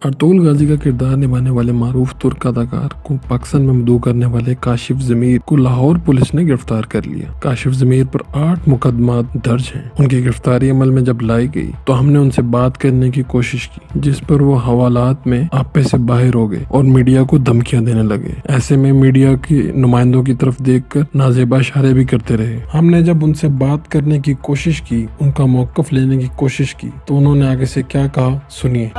अर्तुल गाजी का किरदार निभाने वाले मारूफ तुर्क अदाकार को पाकिस्तान में मदऊ करने वाले काशिफ ज़मीर को लाहौर पुलिस ने गिरफ्तार कर लिया। काशिफ ज़मीर पर 8 मुकदमा दर्ज हैं। उनकी गिरफ्तारी अमल में जब लाई गई तो हमने उनसे बात करने की कोशिश की, जिस पर वो हवालात में आपे से बाहर हो गए और मीडिया को धमकियां देने लगे। ऐसे में मीडिया के नुमाइंदों की तरफ देखकर नाजेबा इशारे भी करते रहे। हमने जब उनसे बात करने की कोशिश की, उनका मौक़िफ़ लेने की कोशिश की, तो उन्होंने आगे से क्या कहा सुनिए।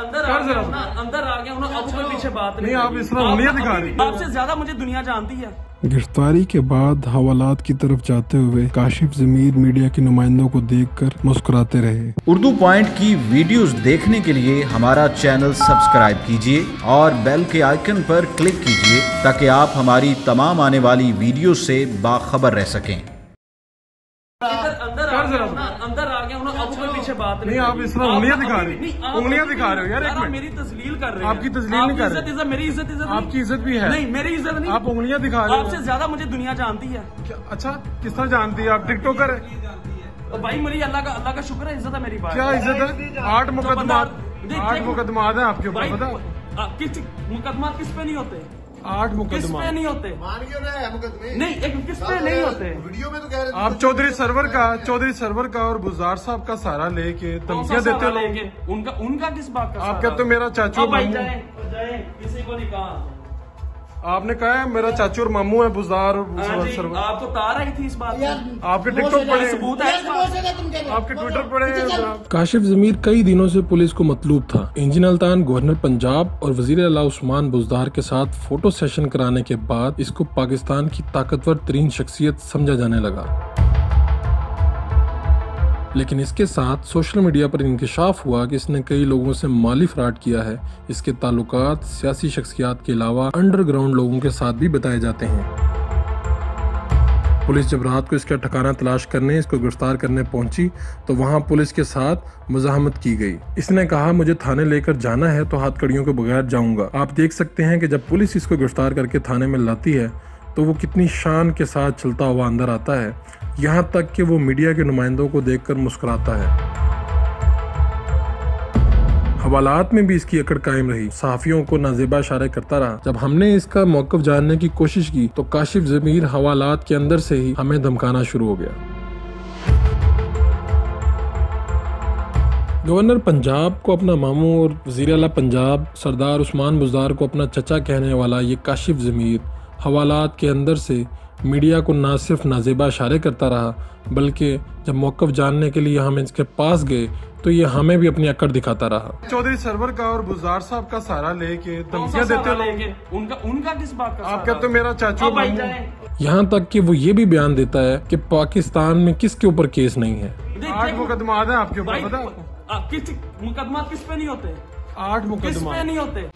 अंदर आ गया अब कोई पीछे बात नहीं। आप इस तरह उंगलियां दिखा रही हैं। आपसे ज्यादा मुझे दुनिया जानती है। गिरफ्तारी के बाद हवालात की तरफ जाते हुए काशिफ ज़मीर मीडिया के नुमाइंदों को देखकर मुस्कुराते रहे। उर्दू पॉइंट की वीडियोस देखने के लिए हमारा चैनल सब्सक्राइब कीजिए और बेल के आइकन पर क्लिक कीजिए ताकि आप हमारी तमाम आने वाली वीडियो से बाखबर रह सकें। अंदर आ गया अब कोई पीछे बात नहीं। आप इस तरह उंगलियां दिखा रहे हैं। उंगलियां दिखा रहे हो यार। एक मिनट, मेरी तस्लील कर रहे हैं। आपकी तस्लील नहीं कर रहे। मेरी इज्जत आपकी इज्जत भी है। नहीं, मेरी इज्जत नहीं। आप उंगलियां दिखा रहे हो। आपसे ज्यादा मुझे दुनिया जानती है। अच्छा, किस तरह जानती है? आप टिकटॉकर है? तो भाई मेरी अल्लाह का शुक्र है, इज्जत है मेरी बात। क्या इज्जत है? 8 मुकदमा है आपके ऊपर। पता किस मुकदमा किस पे नहीं होते? 8 मुकदमा किस पे नहीं होते? मान क्यों रहे हैं मुकदमे? नहीं, एक किस पे नहीं होते? वीडियो में तो कह रहे थे आप चौधरी सरवर का और बुज़दार साहब का सहारा लेके धमकियां देते हो लोग। उनका किस बात का? आप कहते हो मेरा चाचू और मामू। किसी को नहीं कहा। आपने कहा है मेरा चाचू और मामू है बुज़दार और सरवर। आपको तार आई थी इस बात में? आपके टिकटॉक पड़े, सबूत है, आपके ट्विटर पड़े। काशिफ ज़मीर कई दिनों से पुलिस को मतलूब था। इंजीन अल्तान गवर्नर पंजाब और वजीर आला उस्मान बुज़दार के साथ फोटो सेशन कराने के बाद इसको पाकिस्तान की ताकतवर तरीन शख्सियत समझा जाने लगा। लेकिन इसके साथ सोशल मीडिया पर इंकशाफ हुआ कि इसने कई लोगों से माली फ्रॉड किया है। इसके ताल्लुकात सियासी शख्सियात के अलावा अंडरग्राउंड लोगों के साथ भी बताए जाते हैं। पुलिस जब रात को इसका ठिकाना तलाश करने इसको गिरफ्तार करने पहुंची तो वहां पुलिस के साथ मुज़ाहमत की गई। इसने कहा मुझे थाने लेकर जाना है तो हाथकड़ियों के बगैर जाऊंगा। आप देख सकते हैं कि जब पुलिस इसको गिरफ्तार करके थाने में लाती है तो वो कितनी शान के साथ चलता हुआ अंदर आता है, यहाँ तक कि वो मीडिया के नुमाइंदों को देखकर मुस्कुराता है। हवालात में भी इसकी अकड़ कायम रही, सहाफियों को नाजेबा इशारे करता रहा। जब हमने इसका मौक़िफ़ जानने की कोशिश की तो काशिफ ज़मीर हवालात के अंदर से ही हमें धमकाना शुरू हो गया। गवर्नर पंजाब को अपना मामू और वज़ीर आला पंजाब सरदार उस्मान बुज़दार को अपना चचा कहने वाला ये काशिफ ज़मीर हवालात के अंदर से मीडिया को ना सिर्फ नाजेबा इशारे करता रहा, बल्कि जब मौक़िफ़ जानने के लिए हम इसके पास गए तो ये हमें भी अपनी अकड़ दिखाता रहा। चौधरी सरवर का और बुज़दार साहब का सहारा लेके धमकियां देते हो लोग। उनका किस बात का? आप कहते हो मेरा चाचू और मामू। यहाँ तक कि वो ये भी बयान देता है कि पाकिस्तान में किसके ऊपर केस नहीं है। 8 मुकदमा है आपके ऊपर। पता किस मुकदमा किस पे नहीं होते? 8 मुकदमा किस पे नहीं होते?